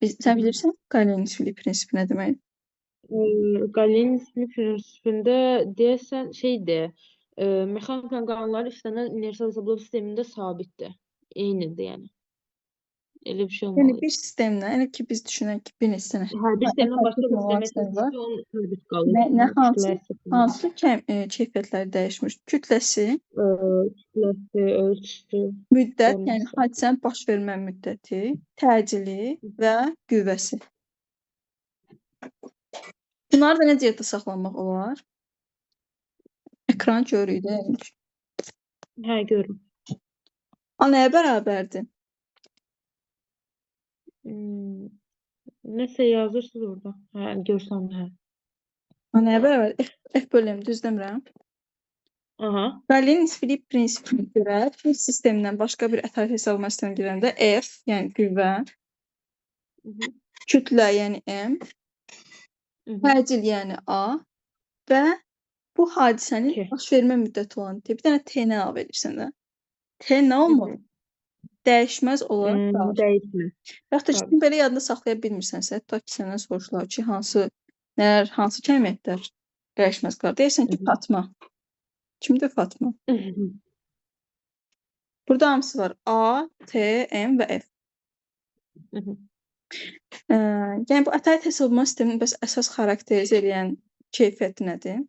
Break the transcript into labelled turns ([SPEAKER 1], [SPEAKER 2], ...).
[SPEAKER 1] Sən bilirsən Galen-Şvili prinsipi nə demək?
[SPEAKER 2] Galen prinsipində deyəsən şeydir, mexanikanın qanunları işlənən universal hesablama sistemində sabitdir. Eynidir yəni. Elə bir şey
[SPEAKER 1] Yəni
[SPEAKER 2] olmalı
[SPEAKER 1] bir
[SPEAKER 2] idi.
[SPEAKER 1] sistemlə, elə ki biz düşünək ki, bir neçə dənə
[SPEAKER 2] Hər bir sistemdən
[SPEAKER 1] əsas
[SPEAKER 2] başqa bir sistemə
[SPEAKER 1] simulasiya var.
[SPEAKER 2] keçmişsə, onun sabit qalır.
[SPEAKER 1] Nə hansı
[SPEAKER 2] Kütləsi falan.
[SPEAKER 1] keyfiyyətləri dəyişmir? Kütləsi,
[SPEAKER 2] Kütləsi, ölçüsü,
[SPEAKER 1] müddət, yəni
[SPEAKER 2] forması.
[SPEAKER 1] hadisənin baş vermə müddəti, təcili və qüvvəsi. Bunları da necə yadda saxlamaq olar? Ekran görürük də.
[SPEAKER 2] Hə, görürüm.
[SPEAKER 1] A nəyə bərabərdir?
[SPEAKER 2] Nəsə yazırsınız orada. Hə, görsəm hə.
[SPEAKER 1] A nəyə bərabər? F bölüm, düz demirəm?
[SPEAKER 2] Aha.
[SPEAKER 1] Galen-Şvili prinsipinə görə bir sistemdən başqa bir ətraf hesablama sisteminə girəndə F, yəni qüvvə, kütlə, yəni M, təcil, yəni A və bu hadisənin baş vermə müddəti olan T. Bir dənə T-ni əlavə edirsən də. T nə olmalı? Dəyişməz olaraq qalır.
[SPEAKER 2] Dəyişmir.
[SPEAKER 1] Yaxud da ki, belə yadında saxlaya bilmirsənsə, tutaq ki, səndən soruşurlar ki, hansı kəmiyyətlər dəyişməz qalır. Deyirsən ki, Fatma. Kimdir Fatma? Burada hamısı var. A, T, M və F. Yəni bu ətraf hesablama sisteminin bəs əsas xarakterizə edən keyfiyyəti nədir?